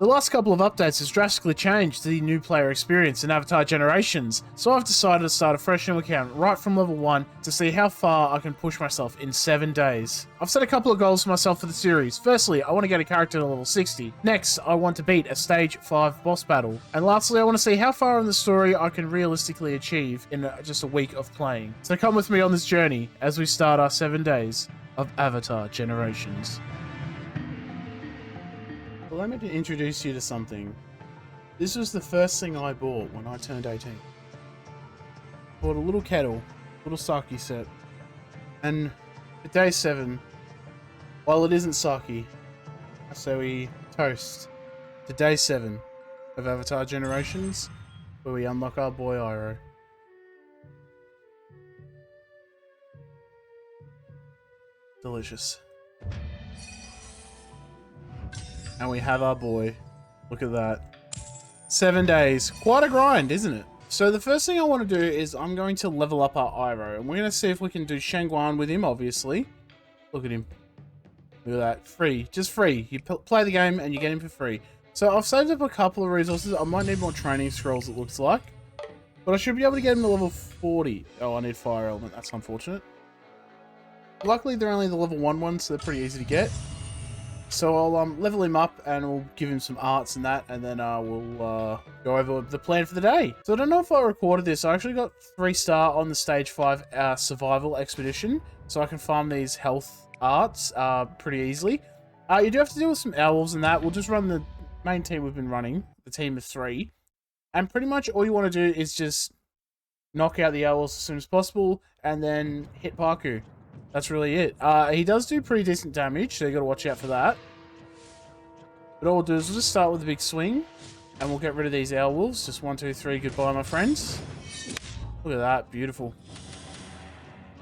The last couple of updates has drastically changed the new player experience in Avatar Generations, so I've decided to start a fresh new account right from level 1 to see how far I can push myself in 7 days. I've set a couple of goals for myself for the series. Firstly, I want to get a character to level 60. Next, I want to beat a stage 5 boss battle. And lastly, I want to see how far in the story I can realistically achieve in just a week of playing. So come with me on this journey as we start our 7 days of Avatar Generations. Allow me to introduce you to something. This was the first thing I bought when I turned 18. Bought a little kettle, little sake set, and for day 7, while it isn't sake, so we toast to day 7 of Avatar Generations, where we unlock our boy Iroh. Delicious. And we have our boy. Look at that. 7 days. Quite a grind, isn't it? So the first thing I want to do is I'm going to level up our Iroh. And we're going to see if we can do Shangguan with him, obviously. Look at him. Look at that. Free. Just free. You play the game and you get him for free. So I've saved up a couple of resources. I might need more training scrolls, it looks like. But I should be able to get him to level 40. Oh, I need Fire Element. That's unfortunate. Luckily, they're only the level 1 ones, so they're pretty easy to get. So I'll level him up and we'll give him some arts and that, and then we'll go over the plan for the day. So I don't know if I recorded this. I actually got 3-star on the stage 5 survival expedition, so I can farm these health arts pretty easily. You do have to deal with some owls and that. We'll just run the main team we've been running, the team of 3, and pretty much all you want to do is just knock out the owls as soon as possible and then hit Parku. That's really it. He does do pretty decent damage, so you got to watch out for that. But all we'll do is we'll just start with a big swing, and we'll get rid of these owl wolves. Just 1, 2, 3, goodbye, my friends. Look at that, beautiful.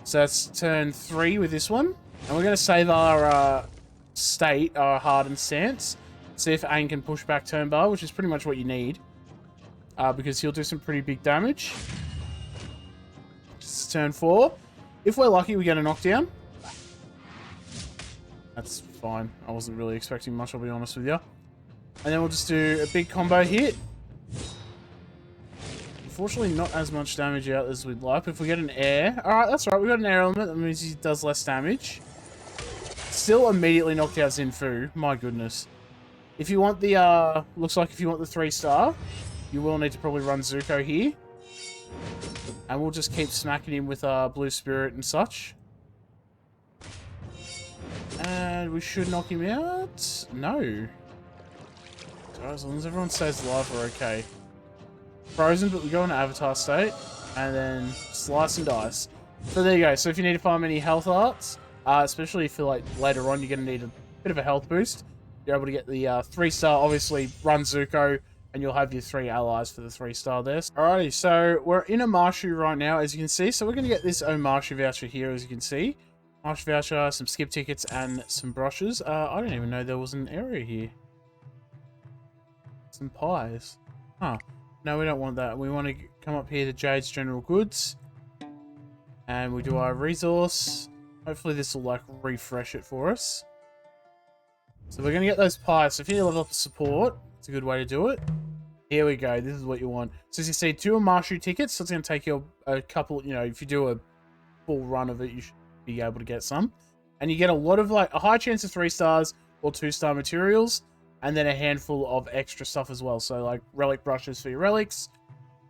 So that's turn 3 with this one, and we're going to save our state, our hardened stance. See if Aang can push back turn bar, which is pretty much what you need, because he'll do some pretty big damage. This is turn 4. If we're lucky, we get a knockdown. That's fine. I wasn't really expecting much, I'll be honest with you. And then we'll just do a big combo hit. Unfortunately, not as much damage out as we'd like. If we get an air... Alright, that's right. We got an air element. That means he does less damage. Still immediately knocked out Zinfu. My goodness. If you want the... looks like if you want the 3-star, you will need to probably run Zuko here. And we'll just keep smacking him with Blue Spirit and such. And we should knock him out. No. So as long as everyone stays alive, we're okay. Frozen, but we go into Avatar state. And then slice and dice. So there you go. So if you need to farm any health arts, especially if you like later on, you're going to need a bit of a health boost. You're able to get the 3-star, obviously, run Zuko. And you'll have your 3 allies for the 3-star there. Alrighty, so we're in Omashu right now, as you can see. So we're going to get this Omashu voucher here, as you can see. Omashu voucher, some skip tickets, and some brushes. I didn't even know there was an area here. Some pies. Huh. No, we don't want that. We want to come up here to Jade's General Goods. And we do our resource. Hopefully this will, like, refresh it for us. So we're going to get those pies. So if you need to level up the support, it's a good way to do it. Here we go. This is what you want. So as you see, 2 Omashu tickets. So it's going to take you a couple, you know, if you do a full run of it, you should be able to get some. And you get a lot of, like, a high chance of 3-stars or 2-star materials. And then a handful of extra stuff as well. So, like, relic brushes for your relics.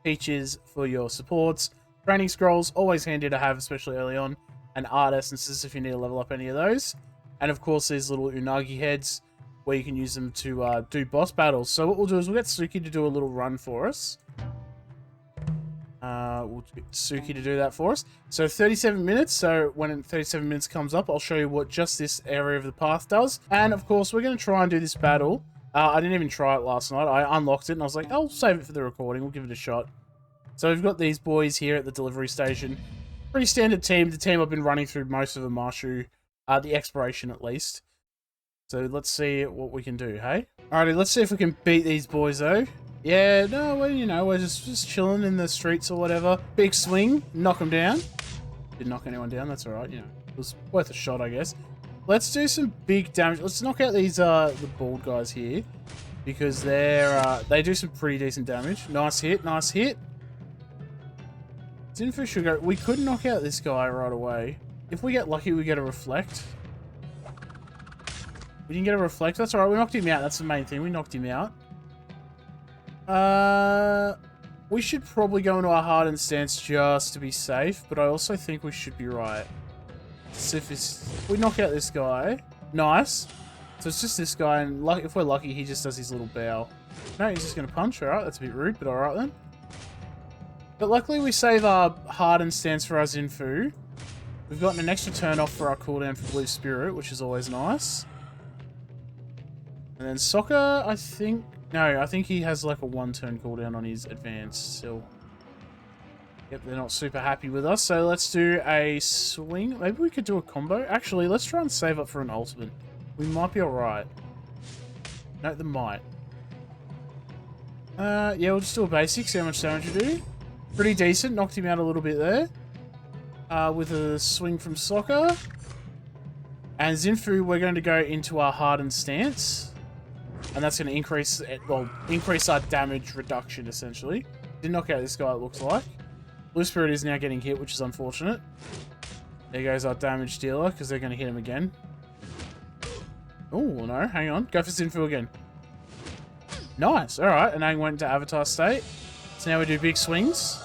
Peaches for your supports. Training scrolls, always handy to have, especially early on. And art essences if you need to level up any of those. And, of course, these little Unagi heads, where you can use them to do boss battles. So what we'll do is we'll get Suki to do a little run for us. We'll get Suki to do that for us. So 37 minutes. So when 37 minutes comes up, I'll show you what just this area of the path does. And of course, we're going to try and do this battle. I didn't even try it last night. I unlocked it and I was like, I'll save it for the recording. We'll give it a shot. So we've got these boys here at the delivery station. Pretty standard team. The team I've been running through most of the Marshu. The exploration at least. So let's see what we can do, hey? Alrighty, let's see if we can beat these boys, though. Yeah, no, well, you know, we're just chilling in the streets or whatever. Big swing, knock them down. Didn't knock anyone down, that's alright, you know. It was worth a shot, I guess. Let's do some big damage. Let's knock out these, the bald guys here. because they do some pretty decent damage. Nice hit, nice hit. Zinfu should go. We could knock out this guy right away. If we get lucky, we get a reflect. We didn't get a reflect. That's alright. We knocked him out. That's the main thing. We knocked him out. We should probably go into our hardened stance just to be safe, but I also think we should be right. So if we knock out this guy, nice. So it's just this guy, and if we're lucky, he just does his little bow. No, he's just going to punch. Alright, that's a bit rude, but alright then. But luckily, we save our hardened stance for our Zinfu. We've gotten an extra turn off for our cooldown for Blue Spirit, which is always nice. And then Soccer, I think... No, I think he has like a 1-turn cooldown on his advanced still. Yep, they're not super happy with us. So let's do a swing. Maybe we could do a combo. Actually, let's try and save up for an ultimate. We might be alright. No, they might. Yeah, we'll just do a basic. See how much damage we do. Pretty decent. Knocked him out a little bit there. With a swing from Soccer. And Zinfu, we're going to go into our hardened stance. And that's going to increase, well, increase our damage reduction, essentially. Did knock out this guy, it looks like. Blue Spirit is now getting hit, which is unfortunate. There goes our damage dealer, because they're going to hit him again. Oh, no, hang on. Go for Zinfu again. Nice, alright. And Aang went into Avatar state. So now we do big swings.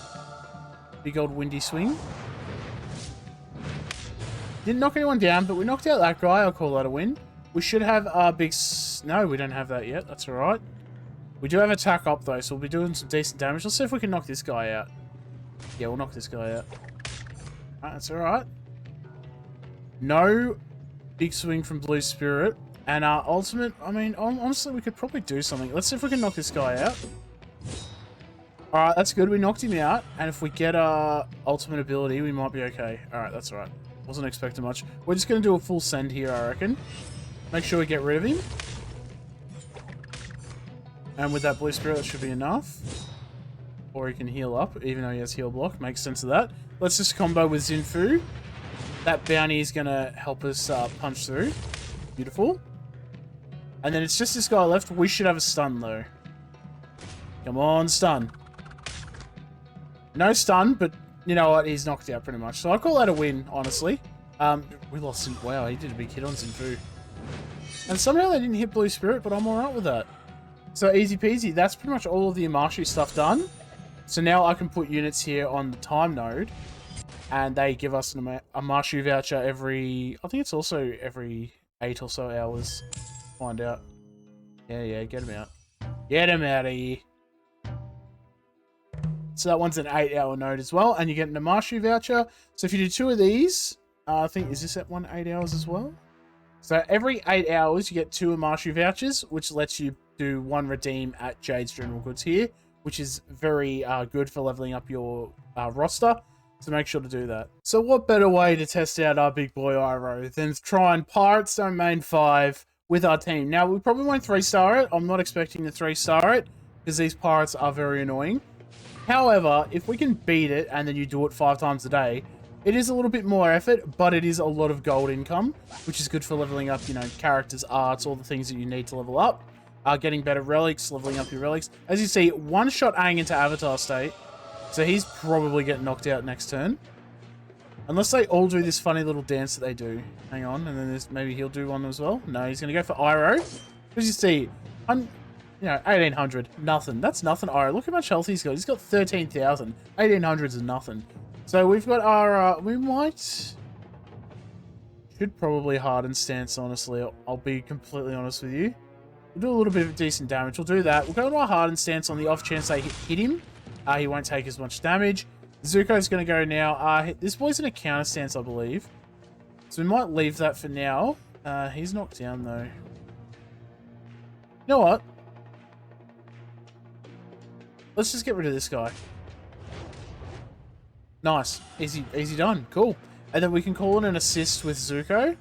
Big old windy swing. Didn't knock anyone down, but we knocked out that guy. I'll call that a win. We should have our big... No, we don't have that yet. That's alright. We do have attack up, though, so we'll be doing some decent damage. Let's see if we can knock this guy out. Yeah, we'll knock this guy out. Alright, that's alright. No big swing from Blue Spirit. And our ultimate... I mean, honestly, we could probably do something. Let's see if we can knock this guy out. Alright, that's good. We knocked him out. And if we get our ultimate ability, we might be okay. Alright, that's alright. Wasn't expecting much. We're just going to do a full send here, I reckon. Make sure we get rid of him. And with that Blue Spirit, that should be enough. Or he can heal up, even though he has heal block. Makes sense of that. Let's just combo with Zinfu. That bounty is going to help us punch through. Beautiful. And then it's just this guy left. We should have a stun, though. Come on, stun. No stun, but you know what? He's knocked out pretty much. So I call that a win, honestly. We lost him. Wow, he did a big hit on Zinfu. And somehow they didn't hit Blue Spirit, but I'm alright with that. So easy peasy. That's pretty much all of the Amashu stuff done. So now I can put units here on the time node. And they give us an Amashu voucher every... I think it's also every 8 or so hours. Find out. Yeah, get him out. Get him out of here. So that one's an 8-hour node as well. And you get an Amashu voucher. So if you do 2 of these... I think... Is this at 8 hours as well? So every 8 hours, you get 2 Amashu vouchers, which lets you do 1 redeem at Jade's General Goods here, which is very good for leveling up your roster. So make sure to do that. So what better way to test out our big boy Iroh than trying Pirates Domain 5 with our team? Now, we probably won't 3-star it. I'm not expecting to 3-star it, because these pirates are very annoying. However, if we can beat it, and then you do it 5 times a day, it is a little bit more effort, but it is a lot of gold income, which is good for leveling up, you know, characters, arts, all the things that you need to level up. Getting better relics, leveling up your relics. As you see, one-shot Aang into Avatar state, so he's probably getting knocked out next turn. Unless they all do this funny little dance that they do. Hang on, and then maybe he'll do one as well. No, he's going to go for Iroh. As you see, you know, 1800, nothing. That's nothing, Iroh. Look how much health he's got. He's got 13,000. 1800 is nothing. So we've got our, we might... Should probably harden stance, honestly. I'll be completely honest with you. We'll do a little bit of decent damage. We'll do that. We'll go to our harden stance on the off chance they hit him. He won't take as much damage. Zuko's going to go now. This boy's in a counter stance, I believe. So we might leave that for now. He's knocked down, though. You know what? Let's just get rid of this guy. Nice. Easy done. Cool. And then we can call in an assist with Zuko.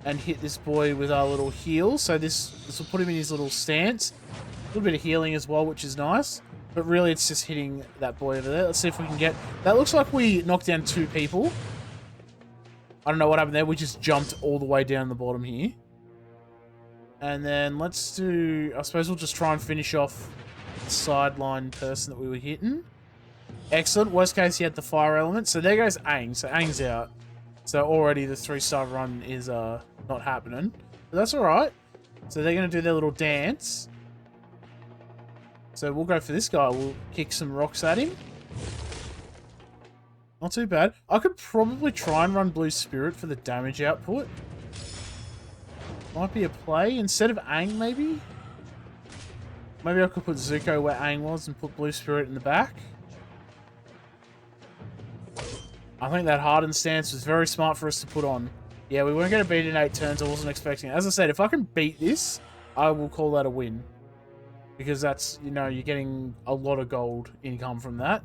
And hit this boy with our little heal. So this will put him in his little stance. A little bit of healing as well, which is nice. But really, it's just hitting that boy over there. Let's see if we can get... That looks like we knocked down 2 people. I don't know what happened there. We just jumped all the way down the bottom here. And then let's do... I suppose we'll just try and finish off the sideline person that we were hitting. Excellent. Worst case, he had the fire element. So there goes Aang. So Aang's out. So already the 3-star run is not happening. But that's alright. So they're going to do their little dance. So we'll go for this guy. We'll kick some rocks at him. Not too bad. I could probably try and run Blue Spirit for the damage output. Might be a play. Instead of Aang, maybe? Maybe I could put Zuko where Aang was and put Blue Spirit in the back. I think that hardened stance was very smart for us to put on. Yeah, we weren't going to beat it in 8 turns. I wasn't expecting it. As I said, if I can beat this, I will call that a win. Because that's, you know, you're getting a lot of gold income from that.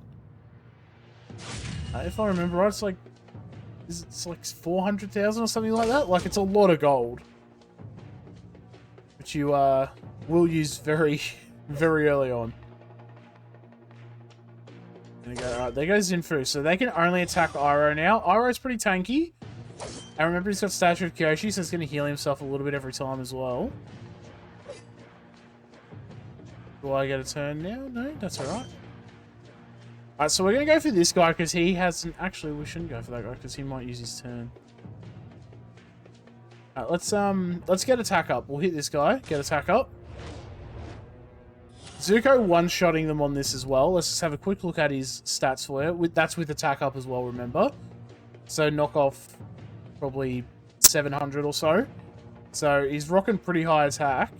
If I remember right, it's like 400,000 or something like that. Like, it's a lot of gold. Which you will use very, very early on. Alright, there goes Zinfu. So they can only attack Iroh now. Iroh's pretty tanky. And remember, he's got Statue of Kyoshi, so he's going to heal himself a little bit every time as well. Do I get a turn now? No, that's alright. Alright, so we're going to go for this guy because he hasn't... Actually, we shouldn't go for that guy because he might use his turn. Alright, let's get attack up. We'll hit this guy. Get attack up. Zuko one-shotting them on this as well. Let's just have a quick look at his stats for you. That's with attack up as well, remember? So knock off probably 700 or so. So he's rocking pretty high attack.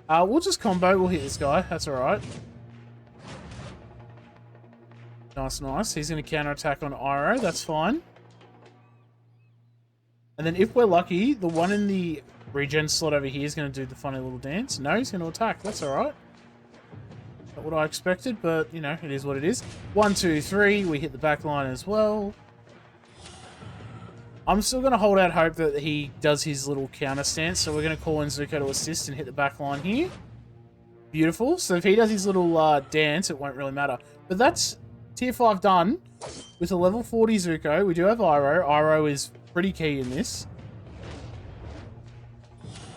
We'll just combo. We'll hit this guy. That's alright. Nice, nice. He's going to counter-attack on Iroh. That's fine. And then if we're lucky, the one in the regen slot over here is going to do the funny little dance. No, he's going to attack. That's alright. Not what I expected, but, you know, it is what it is. 1, 2, 3. We hit the back line as well. I'm still going to hold out hope that he does his little counter stance. So we're going to call in Zuko to assist and hit the back line here. Beautiful. So if he does his little dance, it won't really matter. But that's tier 5 done. With a level 40 Zuko, we do have Iroh. Iroh is pretty key in this.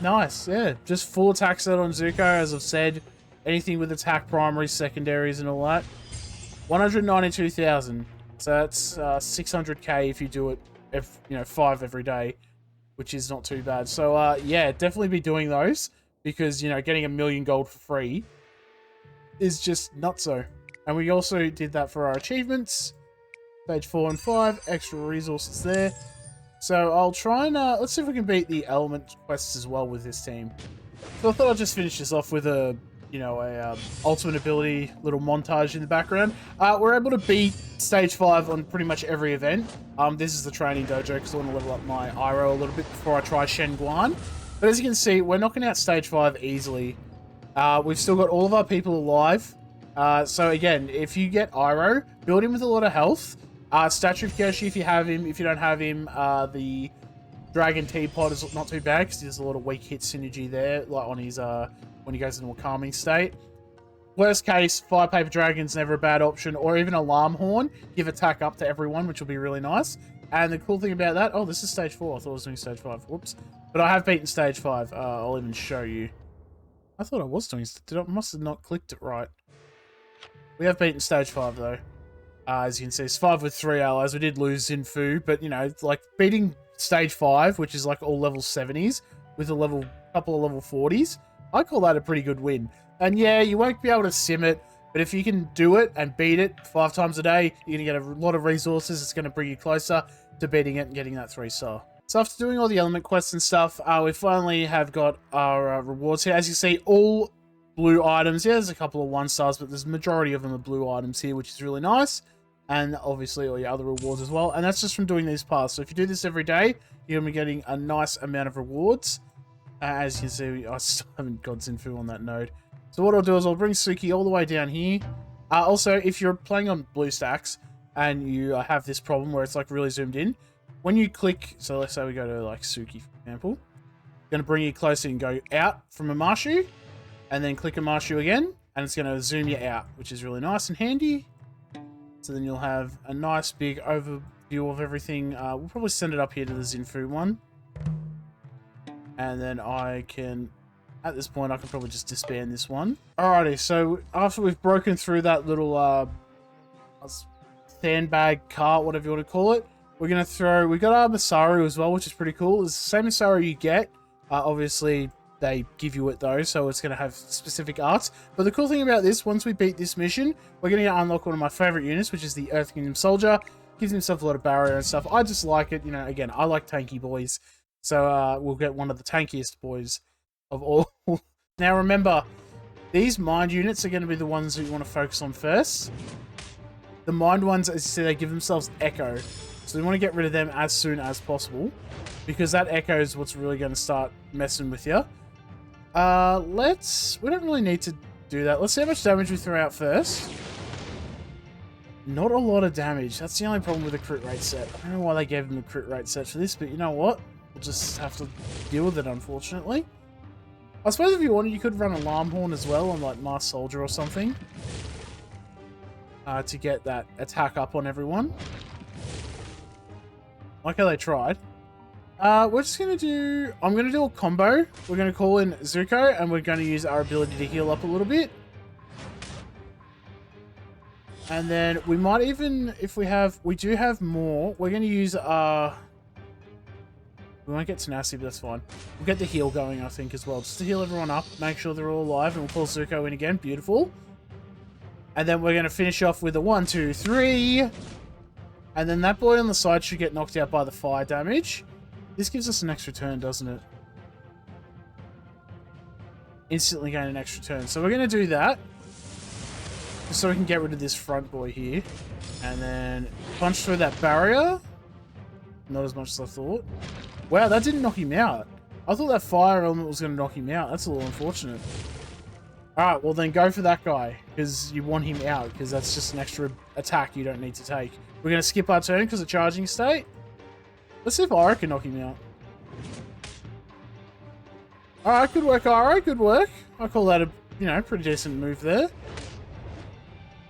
Nice, yeah. Just full attack set on Zuko, as I've said. Anything with attack primaries, secondaries, and all that. 192,000. So that's 600k if you do it, 5 every day, which is not too bad. So yeah, definitely be doing those because getting 1 million gold for free is just nutso. And we also did that for our achievements, stage 4 and 5, extra resources there. So I'll try and let's see if we can beat the element quests as well with this team. So I thought I'd just finish this off with a ultimate ability little montage in the background. We're able to beat stage 5 on pretty much every event. This is the training dojo because I want to level up my Iroh a little bit before I try Shen Guan. But as you can see, we're knocking out stage 5 easily. We've still got all of our people alive. So again, if you get Iroh, build him with a lot of health. Statue of Kyoshi if you have him. If you don't have him, the Dragon Teapot is not too bad because there's a lot of weak hit synergy there, like on his when he goes into a calming state. Worst case, Fire Paper Dragon's never a bad option, or even Alarm Horn. Give attack up to everyone, which will be really nice. And the cool thing about that, oh, this is stage 4. I thought I was doing stage 5. Whoops. But I have beaten stage 5. I'll even show you. I thought I was doing. I must have not clicked it right. We have beaten stage 5 though. As you can see, it's 5 with 3 allies. We did lose Zinfu, but like beating stage 5, which is like all level 70s, with a couple of level 40s, I call that a pretty good win. And yeah, you won't be able to sim it, but if you can do it and beat it 5 times a day, you're going to get a lot of resources. It's going to bring you closer to beating it and getting that 3-star. So after doing all the element quests and stuff, we finally have got our rewards here. As you see, all blue items. Yeah, there's a couple of 1-stars, but there's a majority of them are blue items here, which is really nice. And obviously all your other rewards as well. And that's just from doing these paths. So if you do this every day, you're going to be getting a nice amount of rewards. As you can see, I still haven't got Zinfu on that node. So what I'll do is I'll bring Suki all the way down here. Also, if you're playing on BlueStacks and you have this problem where it's like really zoomed in, when you click, so let's say we go to like Suki, for example, going to bring you closer and go out from Amashu, and then click Amashu again, and it's going to zoom you out, which is really nice and handy. So then you'll have a nice big overview of everything. We'll probably send it up here to the Zinfu one. And then I can At this point, I can probably just disband this one. Alrighty, so after we've broken through that little sandbag cart, whatever you want to call it, we're going to throw... We got our Masaru as well, which is pretty cool. It's the same Masaru you get. Obviously, they give you it though, so it's going to have specific arts. But the cool thing about this, once we beat this mission, we're going to unlock one of my favorite units, which is the Earth Kingdom Soldier. Gives himself a lot of barrier and stuff. I just like it. You know, again, I like tanky boys. So we'll get one of the tankiest boys of all. Now remember, these mind units are going to be the ones that you want to focus on first. The mind ones, as you see, they give themselves echo. So we want to get rid of them as soon as possible, because that echo is what's really going to start messing with you. We don't really need to do that. Let's see how much damage we throw out first. Not a lot of damage. That's the only problem with the crit rate set. I don't know why they gave him a crit rate set for this, but you know what? We'll just have to deal with it, unfortunately. I suppose if you wanted, you could run Alarm Horn as well on like Masked Soldier or something. To get that attack up on everyone. Like how they tried. We're just going to do... I'm going to do a combo. We're going to call in Zuko, and we're going to use our ability to heal up a little bit. And then we might even, if we do have more, we're going to use, we won't get tenacity, but that's fine. We'll get the heal going, I think, as well, just to heal everyone up, make sure they're all alive, and we'll pull Zuko in again. Beautiful. And then we're going to finish off with a 1, 2, 3. And then that boy on the side should get knocked out by the fire damage. This gives us an extra turn, doesn't it? Instantly gain an extra turn. So we're going to do that. Just so we can get rid of this front boy here. And then punch through that barrier. Not as much as I thought. Wow, that didn't knock him out. I thought that fire element was going to knock him out. That's a little unfortunate. Alright, well then go for that guy. Because you want him out. Because that's just an extra attack you don't need to take. We're going to skip our turn because of charging state. Let's see if Ira can knock him out. Alright, good work, Ira. Good work. I call that a, you know, pretty decent move there.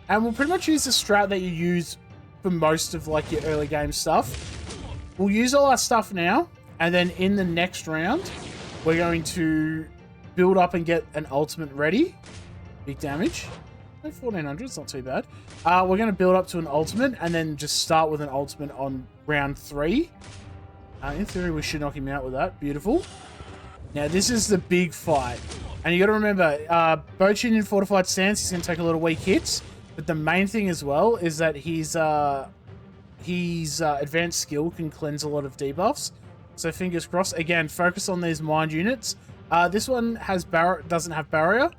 And we'll pretty much use the strat that you use for most of like your early game stuff. We'll use all our stuff now, and then in the next round, we're going to build up and get an ultimate ready. Big damage. 1400, it's not too bad. We're going to build up to an ultimate, and then just start with an ultimate on round 3. In theory, we should knock him out with that. Beautiful. Now, this is the big fight. And you got to remember, Bochin in Fortified Stance, he's going to take a lot of weak hits. But the main thing as well is that his advanced skill can cleanse a lot of debuffs. So fingers crossed. Again, focus on these mind units. This one has doesn't have barrier.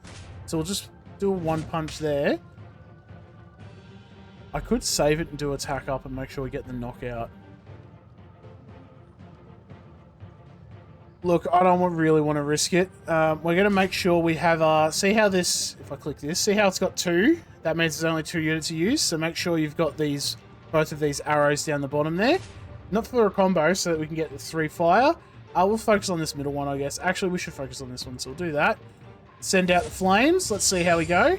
So we'll just do a one punch there. I could save it and do attack up and make sure we get the knockout. Look, I don't really want to risk it. We're going to make sure we have... see how this... If I click this, see how it's got 2? That means there's only 2 units to use. So make sure you've got both of these arrows down the bottom there. Not for a combo, so that we can get the 3 fire. We'll focus on this middle one, I guess. Actually, we should focus on this one, so we'll do that. Send out the flames. Let's see how we go.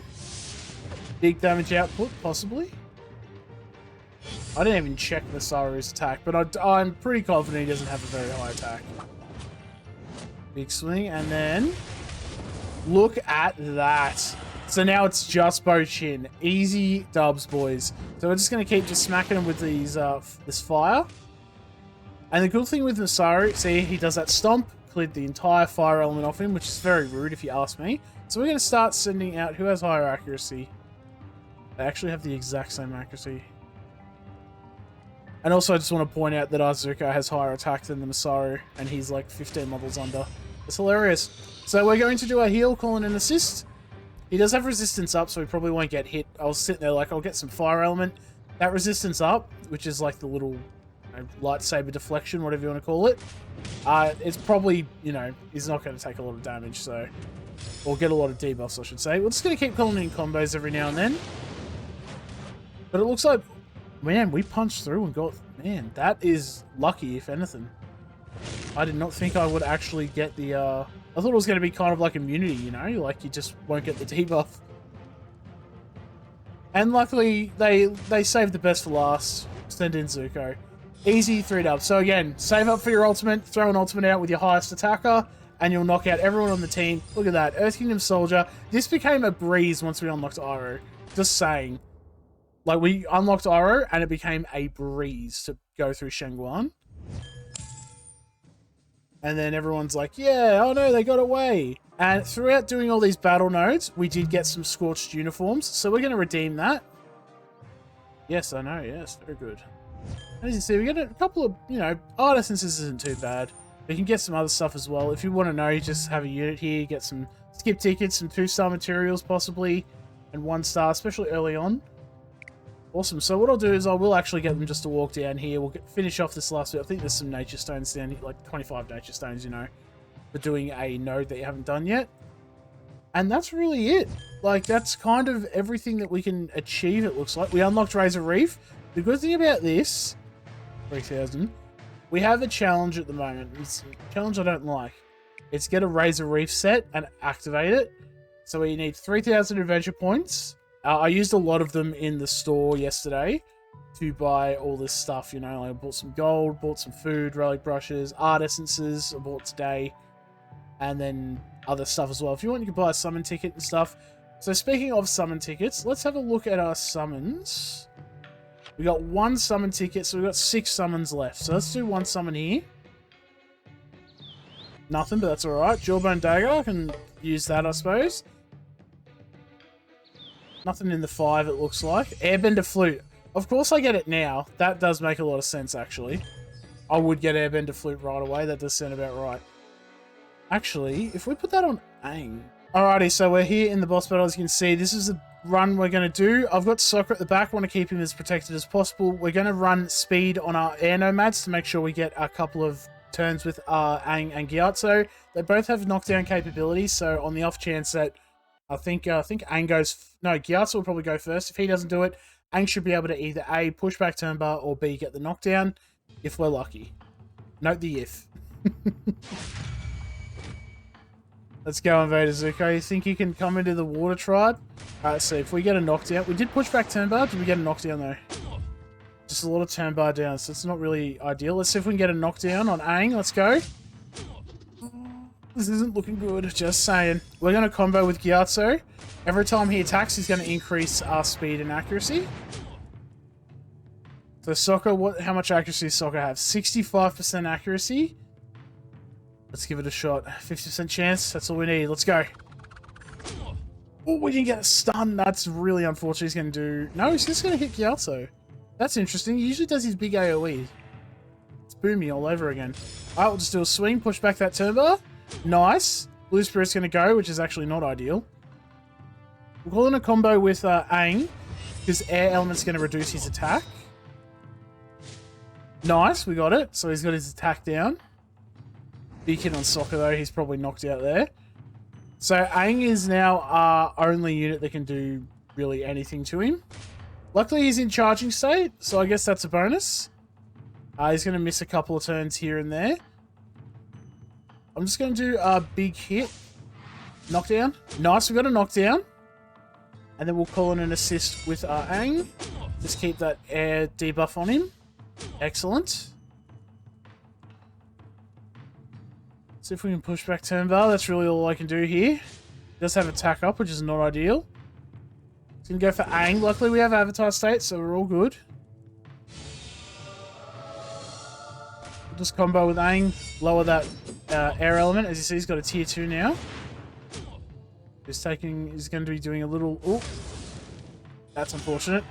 Big damage output, possibly. I didn't even check the Saru's attack, but I'm pretty confident he doesn't have a very high attack. Big swing, and then look at that. So now it's just Bochin. Easy dubs, boys. So we're just going to keep just smacking him with these this fire. And the cool thing with Masaru, see, he does that stomp, cleared the entire fire element off him, which is very rude if you ask me. So we're going to start sending out... Who has higher accuracy? They actually have the exact same accuracy. And also I just want to point out that Azuka has higher attack than the Masaru, and he's like 15 levels under. It's hilarious. So we're going to do our heal, call in an assist. He does have resistance up, so he probably won't get hit. I was sitting there like, I'll get some fire element. That resistance up, which is like the little lightsaber deflection, whatever you want to call it. It's probably, you know, he's not going to take a lot of damage, so... Or get a lot of debuffs, I should say. We're just going to keep calling in combos every now and then. But it looks like... Man, we punched through and got... Man, that is lucky, if anything. I did not think I would actually get the... I thought it was going to be kind of like immunity, you know? Like, you just won't get the debuff. And luckily, they saved the best for last. Send in Zuko. Easy 3-dub. So again, save up for your ultimate, throw an ultimate out with your highest attacker, and you'll knock out everyone on the team. Look at that. Earth Kingdom Soldier. This became a breeze once we unlocked Iroh. Just saying. Like, we unlocked Iroh, and it became a breeze to go through Shangguan. And then everyone's like, yeah, oh no, they got away. And throughout doing all these battle nodes, we did get some Scorched uniforms. So we're going to redeem that. Yes, I know. Yes, very good. As you see, we get a couple of, you know, art essences isn't too bad. We can get some other stuff as well. If you want to know, you just have a unit here, get some skip tickets, some 2-star materials possibly, and 1-star, especially early on. Awesome. So what I'll do is I will actually get them just to walk down here. We'll finish off this last bit. I think there's some nature stones down here, like 25 nature stones, you know, for doing a node that you haven't done yet. And that's really it. Like, that's kind of everything that we can achieve, it looks like. We unlocked Razor Reef. The good thing about this, 3,000, we have a challenge at the moment. It's a challenge I don't like. It's get a Razor Reef set and activate it. So we need 3,000 adventure points. I used a lot of them in the store yesterday to buy all this stuff, you know. Like I bought some gold, bought some food, relic brushes, art essences I bought today, and then other stuff as well. If you want, you can buy a summon ticket and stuff. So speaking of summon tickets, let's have a look at our summons. We got 1 summon ticket, so we've got 6 summons left. So let's do 1 summon here. Nothing, but that's alright. Jawbone Dagger, I can use that, I suppose. Nothing in the 5, it looks like. Airbender Flute. Of course I get it now. That does make a lot of sense, actually. I would get Airbender Flute right away. That does sound about right. Actually, if we put that on Aang. Alrighty, so we're here in the boss battle. As you can see, this is the run we're going to do. I've got Sokka at the back. I want to keep him as protected as possible. We're going to run speed on our air nomads to make sure we get a couple of turns with Aang and Gyatso. They both have knockdown capabilities, so on the off chance that I think Aang goes... No, Gyatso will probably go first. If he doesn't do it, Aang should be able to either A, push back turn bar, or B, get the knockdown, if we're lucky. Note the if. Let's go, Invader Zuko. You think you can come into the water tribe? Alright, so if we get a knockdown... We did push back turn bar. Did we get a knockdown, though? Just a lot of turn bar down, so it's not really ideal. Let's see if we can get a knockdown on Aang. Let's go. This isn't looking good, just saying. We're going to combo with Gyatso. Every time he attacks, he's going to increase our speed and accuracy. So Sokka, how much accuracy does Sokka have? 65% accuracy. Let's give it a shot. 50% chance, that's all we need. Let's go. Oh, we didn't get a stun. That's really unfortunate. He's going to do... No, he's just going to hit Gyatso. That's interesting. He usually does his big AoE. It's Boomy all over again. Alright, we'll just do a swing, push back that turn bar. Nice. Blue Spirit's going to go, which is actually not ideal. We'll call in a combo with Aang, because Air Element's going to reduce his attack. Nice, we got it. So he's got his attack down. Big hit on Sokka, though. He's probably knocked out there. So Aang is now our only unit that can do really anything to him. Luckily, he's in charging state, so I guess that's a bonus. He's going to miss a couple of turns here and there. I'm just going to do a big hit. Knockdown. Nice, we got a knockdown. And then we'll call in an assist with Aang. Just keep that air debuff on him. Excellent. See if we can push back turn bar. That's really all I can do here. He does have attack up, which is not ideal. He's going to go for Aang. Luckily, we have Avatar State, so we're all good. We'll just combo with Aang. Lower that air element. As you see, he's got a tier 2 now. He's going to be doing a little... Oh, that's unfortunate.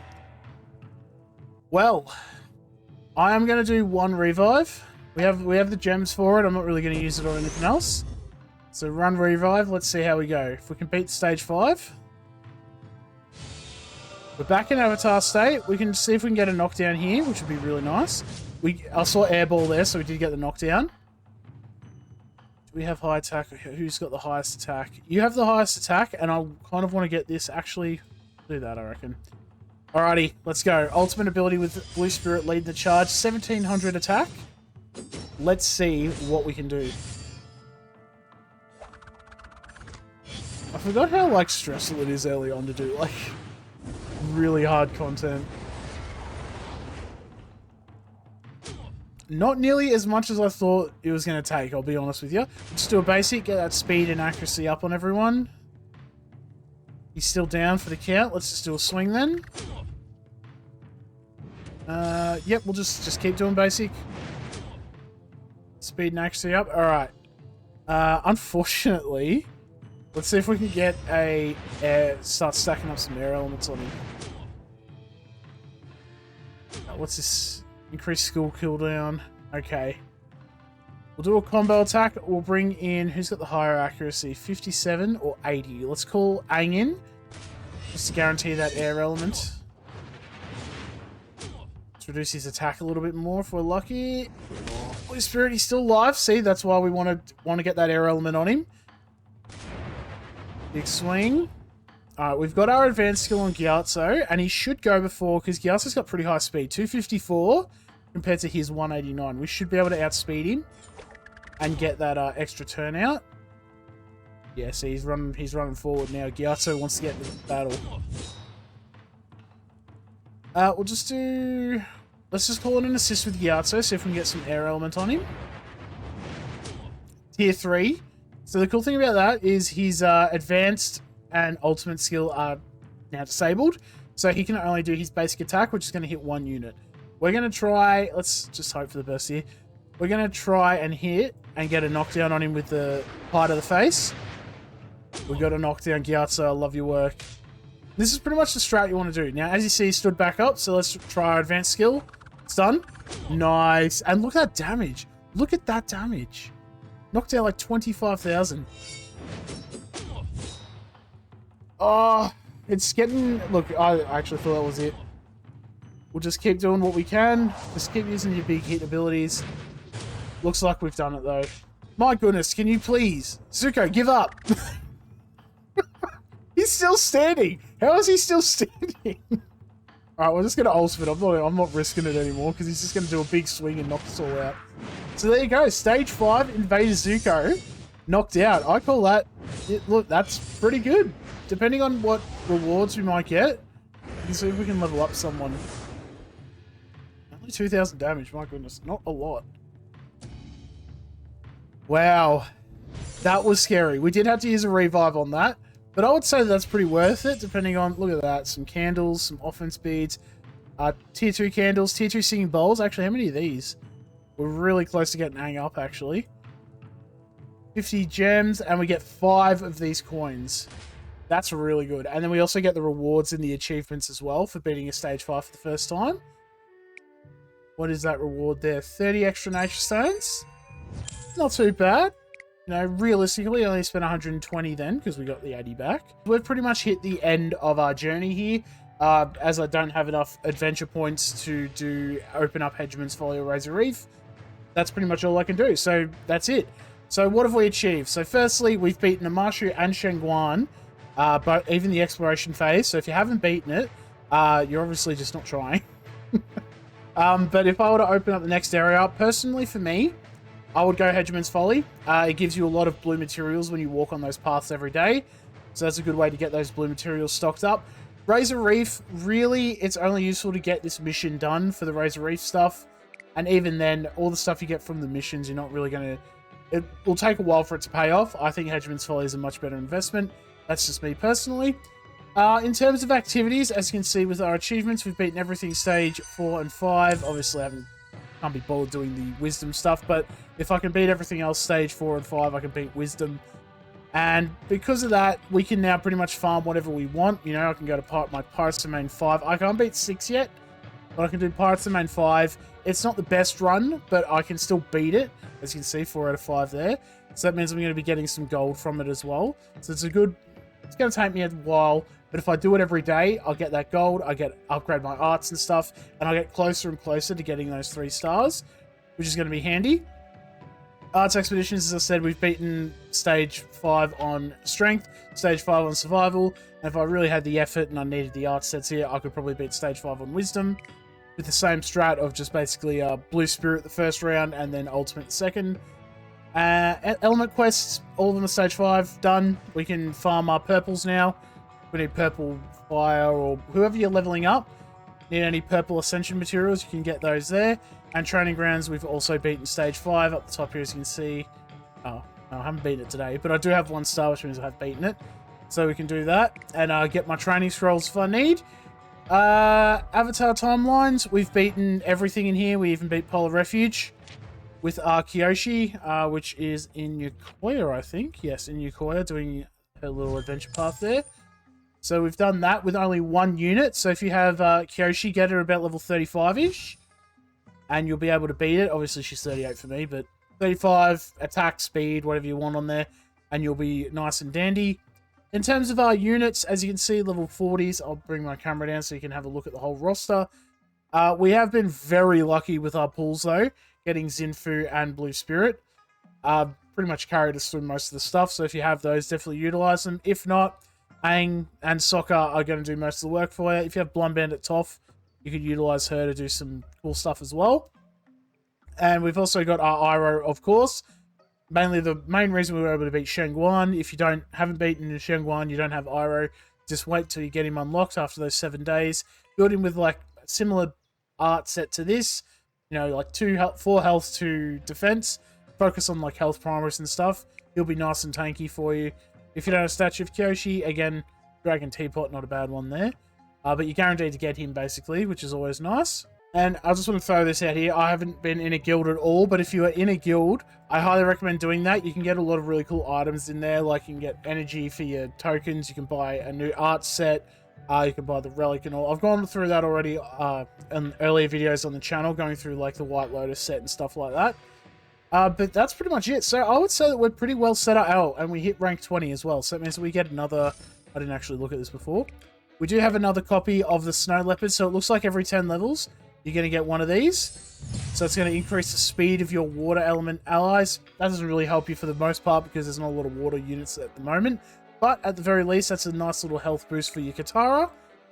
Well, I am going to do 1 revive. We have the gems for it. I'm not really going to use it or anything else. So run revive. Let's see how we go. If we can beat stage 5. We're back in Avatar State. We can see if we can get a knockdown here, which would be really nice. I saw airball there, so we did get the knockdown. We have high attack. Who's got the highest attack? You have the highest attack, and I kind of want to get this. Actually, do that, I reckon. Alrighty, let's go. Ultimate ability with Blue Spirit leading the charge. 1700 attack. Let's see what we can do. I forgot how, like, stressful it is early on to do, like, really hard content. not nearly as much as I thought it was going to take, I'll be honest with you. Let's do a basic, get that speed and accuracy up on everyone. He's still down for the count. Let's just do a swing then. Yep, we'll just keep doing basic. Speed and accuracy up. Alright. Unfortunately, let's see if we can get start stacking up some air elements on him. What's this? Increased skill cooldown. Okay. We'll do a combo attack. We'll bring in... Who's got the higher accuracy? 57 or 80? Let's call Aang in. Just to guarantee that air element. Let's reduce his attack a little bit more if we're lucky. Holy Spirit, he's still alive. See, that's why we want to get that air element on him. Big swing. Alright, we've got our advanced skill on Gyatso, and he should go before, because Gyatso's got pretty high speed. 254 compared to his 189. We should be able to outspeed him and get that extra turnout. Yeah, see, he's running forward now. Gyatso wants to get into the battle. We'll just do... Let's just call it an assist with Gyatso, see if we can get some air element on him. Tier 3. So the cool thing about that is his advanced and ultimate skill are now disabled. So he can only do his basic attack, which is going to hit 1 unit. We're going to try... Let's just hope for the best here. We're going to try and hit and get a knockdown on him with the height of the face. We got a knockdown, Gyatso. I love your work. This is pretty much the strat you want to do. Now, as you see, he stood back up. So let's try our advanced skill. It's done. Nice. And look at that damage. Look at that damage. Knocked out like 25,000. Oh, it's getting... Look, I actually thought that was it. We'll just keep doing what we can. Just keep using your big hit abilities. Looks like we've done it, though. My goodness, can you please? Zuko, give up. He's still standing. How is he still standing? Alright, we're just going to ultimate. I'm not risking it anymore, because he's just going to do a big swing and knock us all out. So there you go. Stage 5, Invader Zuko. Knocked out. I call that... Look, that's pretty good. Depending on what rewards we might get, we can see if we can level up someone. Only 2,000 damage, my goodness. Not a lot. Wow. That was scary. We did have to use a revive on that, but I would say that's pretty worth it, depending on... Look at that. Some candles, some offense beads, tier 2 candles, tier 2 singing bowls. Actually, how many of these? We're really close to getting Aang up, actually. 50 gems, and we get 5 of these coins. That's really good. And then we also get the rewards in the achievements as well for beating a stage 5 for the first time. What is that reward there? 30 extra nature stones. Not too bad. You know, realistically, I only spent 120 then because we got the 80 back. We've pretty much hit the end of our journey here. As I don't have enough adventure points to open up Hegemon's Folly or Razor Reef, that's pretty much all I can do. So that's it. So what have we achieved? So firstly, we've beaten Amashu and Shenguan, but even the exploration phase. So if you haven't beaten it, you're obviously just not trying. But if I were to open up the next area, personally for me, I would go Hegemon's Folly. It gives you a lot of blue materials when you walk on those paths every day. So that's a good way to get those blue materials stocked up. Razor Reef, really, it's only useful to get this mission done for the Razor Reef stuff. And even then, all the stuff you get from the missions, you're not really going to... It will take a while for it to pay off. I think Hegemon's Folly is a much better investment. That's just me personally. In terms of activities, as you can see with our achievements, we've beaten everything stage 4 and 5. Obviously, I can't be bothered doing the wisdom stuff, but if I can beat everything else stage 4 and 5, I can beat wisdom. And because of that, we can now pretty much farm whatever we want. You know, I can go to my Pirates Domain 5. I can't beat 6 yet, but I can do Pirates Domain 5. It's not the best run, but I can still beat it. As you can see, 4 out of 5 there. So that means I'm going to be getting some gold from it as well. So it's going to take me a while, but if I do it every day, I'll get that gold, upgrade my arts and stuff, and I'll get closer and closer to getting those 3 stars, which is going to be handy. Arts Expeditions, as I said, we've beaten stage 5 on strength, stage 5 on survival, and if I really had the effort and I needed the art sets here, I could probably beat stage 5 on wisdom, with the same strat of just basically blue spirit the first round and then ultimate the second. Element quests, all of them are stage 5 done. We can farm our purples now. We need purple fire or whoever you're leveling up. need any purple ascension materials, you can get those there. And training grounds, we've also beaten stage 5 up the top here, as you can see. Oh, no, I haven't beaten it today, but I do have 1 star, which means I have beaten it. So we can do that and get my training scrolls if I need. Avatar timelines, we've beaten everything in here. We even beat Polar Refuge with Kyoshi, which is in Yokoya, I think. Yes, in Yokoya, doing her little adventure path there. So we've done that with only 1 unit. So if you have Kyoshi, get her about level 35-ish. And you'll be able to beat it. Obviously, she's 38 for me, but 35, attack, speed, whatever you want on there. And you'll be nice and dandy. In terms of our units, as you can see, level 40s. I'll bring my camera down so you can have a look at the whole roster. We have been very lucky with our pulls, though. Getting Zinfu and Blue Spirit. Pretty much carried us through most of the stuff. So if you have those, definitely utilize them. If not, Aang and Sokka are going to do most of the work for you. If you have Blonde Bandit Toph, you could utilize her to do some cool stuff as well. And we've also got our Iroh, of course. Mainly the main reason we were able to beat Shang-Guan. If you haven't beaten Shang-Guan, you don't have Iroh, just wait till you get him unlocked after those 7 days. Build him with like a similar art set to this. You know, like 4 health, 2 defense. Focus on like health primers and stuff. He'll be nice and tanky for you. If you don't have a statue of Kyoshi, again, Dragon Teapot, not a bad one there. But you're guaranteed to get him, basically, which is always nice. And I just want to throw this out here. I haven't been in a guild at all, but if you are in a guild, I highly recommend doing that. You can get a lot of really cool items in there, like you can get energy for your tokens, you can buy a new art set, you can buy the relic and all. I've gone through that already in earlier videos on the channel, going through like the White Lotus set and stuff like that. But that's pretty much it. So I would say that we're pretty well set up. Oh, and we hit rank 20 as well. So that means we get another... I didn't actually look at this before. We do have another copy of the Snow Leopard. So it looks like every 10 levels, you're going to get one of these. So it's going to increase the speed of your water element allies. That doesn't really help you for the most part because there's not a lot of water units at the moment. But at the very least, that's a nice little health boost for your Katara.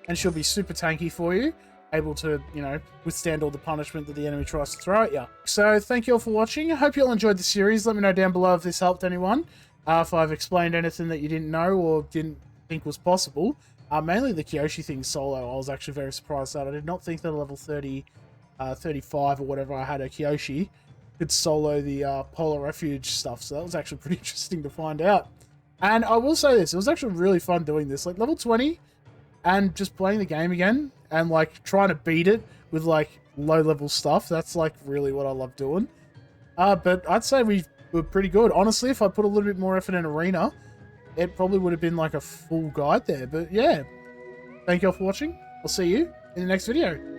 And she'll be super tanky for you. Able to, you know, withstand all the punishment that the enemy tries to throw at you. So thank you all for watching. I hope you all enjoyed the series. Let me know down below if this helped anyone. If I've explained anything that you didn't know or didn't think was possible. Mainly the Kyoshi thing solo. I was actually very surprised at. I did not think that a level 30, 35 or whatever I had a Kyoshi could solo the Polar Refuge stuff. So that was actually pretty interesting to find out. And I will say this. It was actually really fun doing this. Like level 20 and just playing the game again. And, like, trying to beat it with, like, low-level stuff. That's, like, really what I love doing. But I'd say we were pretty good. Honestly, if I put a little bit more effort in Arena, it probably would have been, like, a full guide there. But, yeah. Thank you all for watching. I'll see you in the next video.